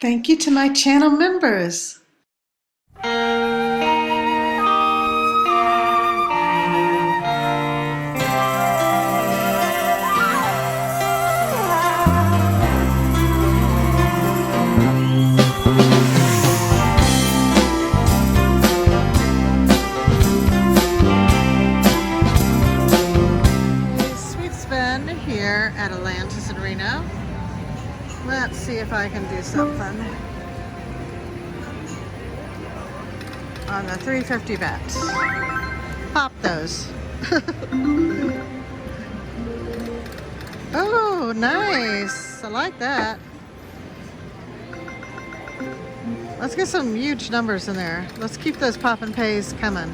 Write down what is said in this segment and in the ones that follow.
Thank you to my channel members. Sweet spin here at Atlantis in Reno. Let's see if I can do something on the 350 bet. Pop those. Oh, nice. I like that. Let's get some huge numbers in there. Let's keep those pop and pays coming.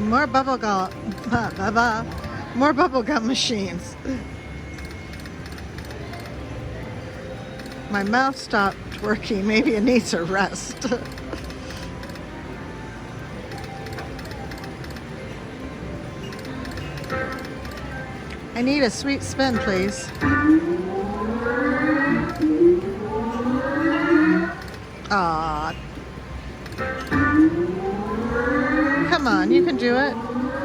More bubble gum. More bubble gum machines. My mouth stopped working. Maybe it needs a rest. I need a sweet spin, please. Aw. Come on, you can do it.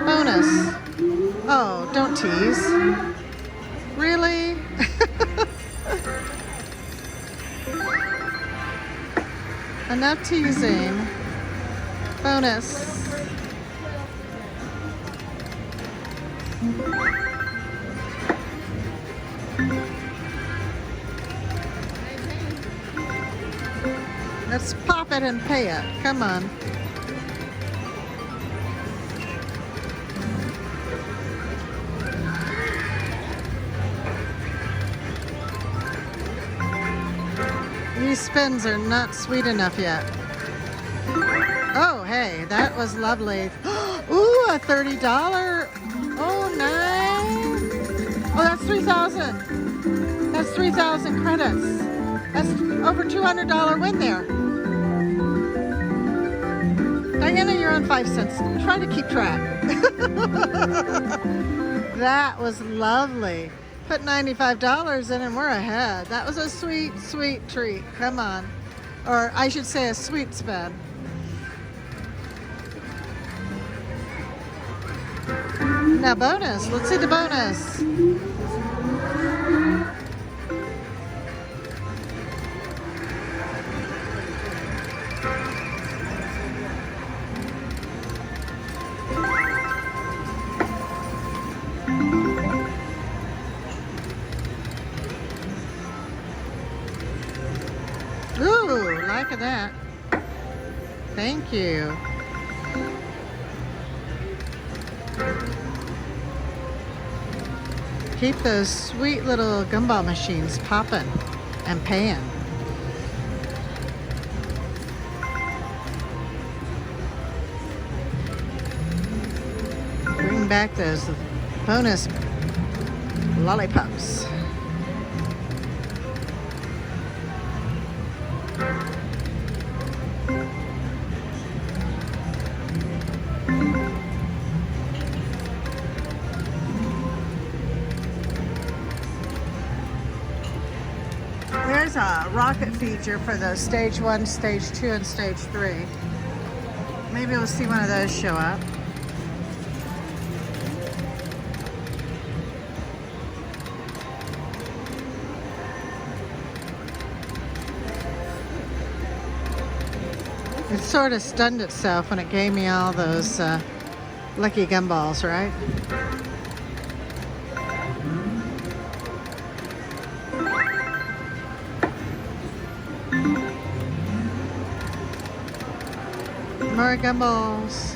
Bonus. Oh, don't tease. Really? Enough teasing. Bonus. Let's pop it and pay it. Come on. These spins are not sweet enough yet. Oh, hey, that was lovely. Ooh, a $30. Oh, nice. Oh, that's 3,000. That's 3,000 credits. That's over $200 win there. Diana, you're on 5 cents. Try to keep track. That was lovely. Put $95 in and we're ahead. That was a sweet, sweet treat. Come on. Or I should say a sweet spin. Now bonus. Let's see the bonus. Ooh, like that. Thank you. Keep those sweet little gumball machines popping and paying. Bring back those bonus lollipops. There's a rocket feature for the stage 1, stage 2, and stage 3. Maybe we'll see one of those show up. It sort of stunned itself when it gave me all those lucky gumballs, right? More gumballs.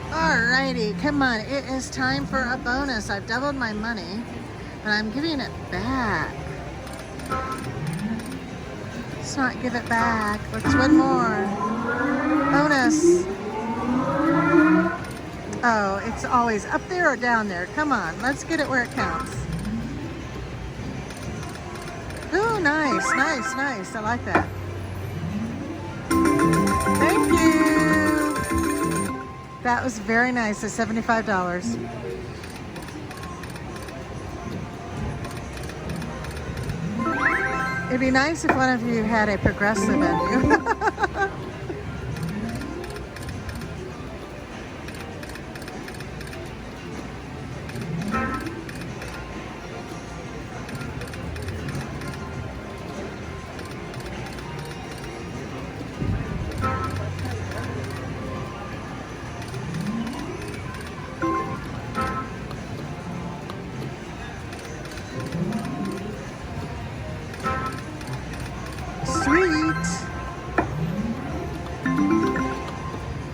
Alrighty, come on. It is time for a bonus. I've doubled my money, but I'm giving it back. Let's not give it back. Let's win more. Bonus. Oh, it's always up there or down there. Come on, let's get it where it counts. Ooh, Oh, nice, nice, nice. I like that. Thank you. That was very nice. It's $75. It'd be nice if one of you had a progressive in you. Sweet.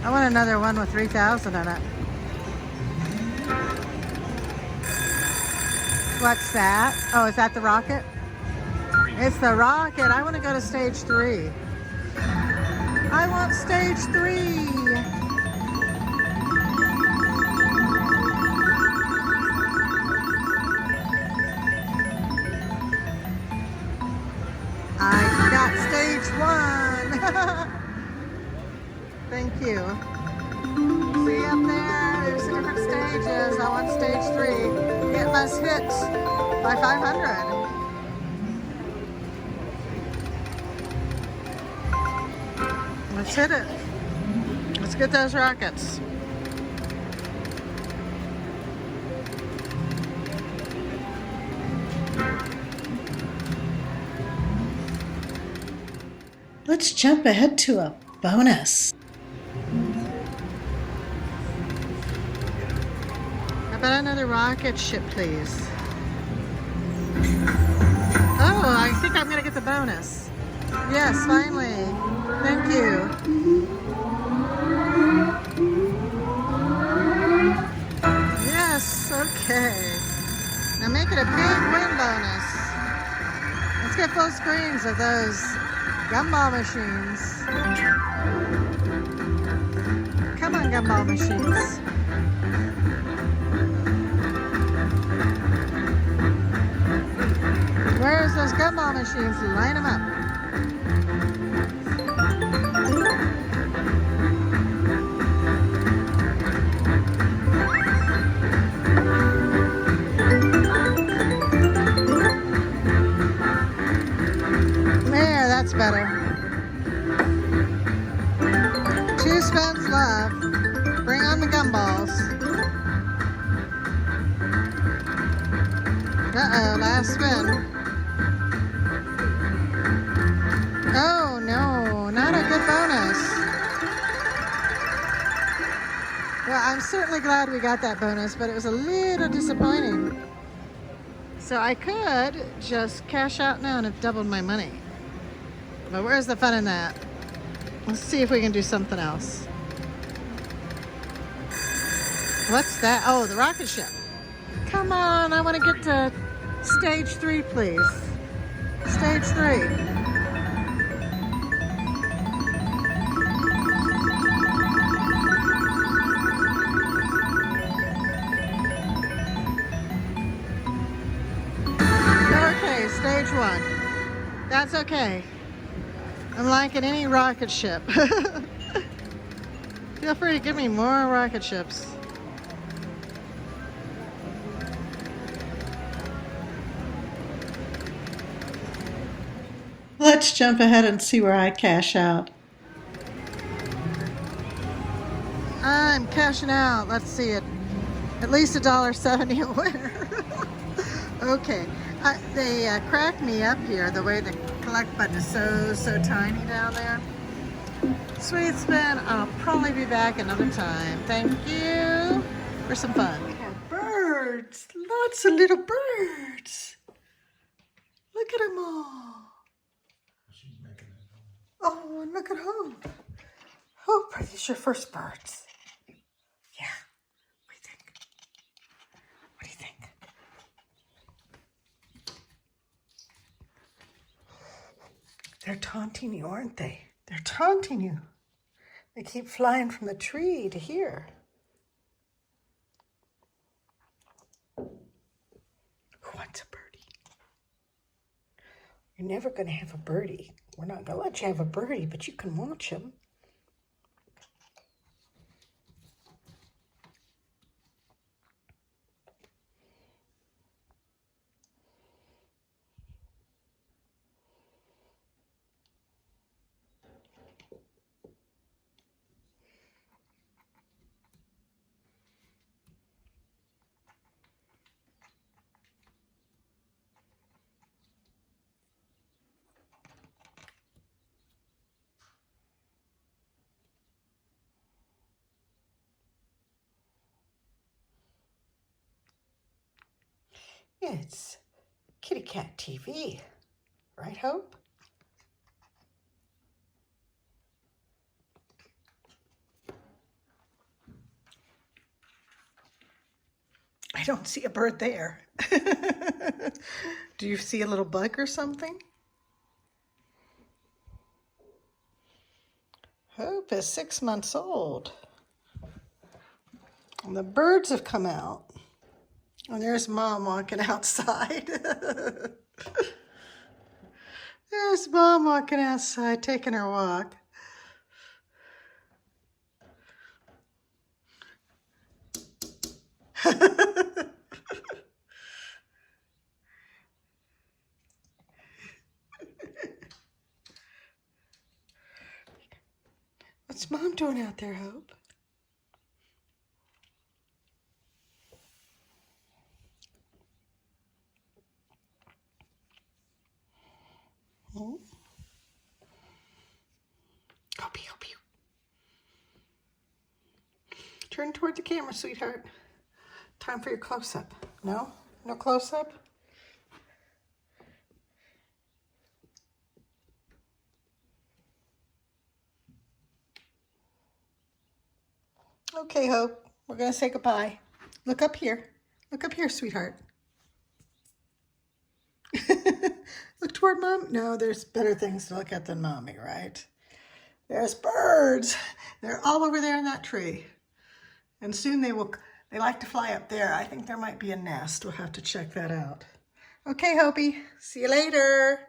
I want another one with 3,000 in it. What's that? Oh, is that the rocket? It's the rocket. I want to go to stage 3. I want stage 3. I got stage 1. Thank you. See up there? There's different stages. I want stage 3. It must hit by 500. Let's hit it. Let's get those rockets. Let's jump ahead to a bonus. How about another rocket ship, please? Oh, I think I'm going to get the bonus. Yes, finally. Thank you. Yes, okay. Now make it a big win bonus. Let's get full screens of those gumball machines. Come on, gumball machines. Where's those gumball machines? Line them up. There, that's better. 2 spins left. Bring on the gumballs. Uh-oh, last spin. Oh no, not a good bonus. Well, I'm certainly glad we got that bonus, but it was a little disappointing. So I could just cash out now and have doubled my money. But where's the fun in that? Let's see if we can do something else. What's that? Oh, the rocket ship. Come on, I want to get to stage 3, please. Stage 3. Okay, stage 1. That's okay. I'm liking any rocket ship. Feel free to give me more rocket ships. Let's jump ahead and see where I cash out. I'm cashing out. Let's see it. At least $1.70 a winner. Okay. They cracked me up here. The way the collect button is so tiny down there. Sweet spin. I'll probably be back another time. Thank you for some fun. Birds. Lots of little birds. Look at them all. Oh, and look at Hope. Hope, are these your first birds? Yeah. What do you think? What do you think? They're taunting you, aren't they? They're taunting you. They keep flying from the tree to here. Who wants a birdie? You're never going to have a birdie. We're not going to let you have a birdie, but you can watch them. It's Kitty Cat TV, right, Hope? I don't see a bird there. Do you see a little bug or something? Hope is 6 months old. And the birds have come out. And there's Mom walking outside. There's Mom walking outside, taking her walk. What's Mom doing out there, Hope? Hmm? Hope you. Turn toward the camera, sweetheart. Time for your close-up. No? No close-up? Okay, Hope. We're going to say goodbye. Look up here. Look up here, sweetheart. Look toward Mom. No, there's better things to look at than Mommy, right? There's birds. They're all over there in that tree. And soon they like to fly up there. I think there might be a nest. We'll have to check that out. Okay, Hopi. See you later.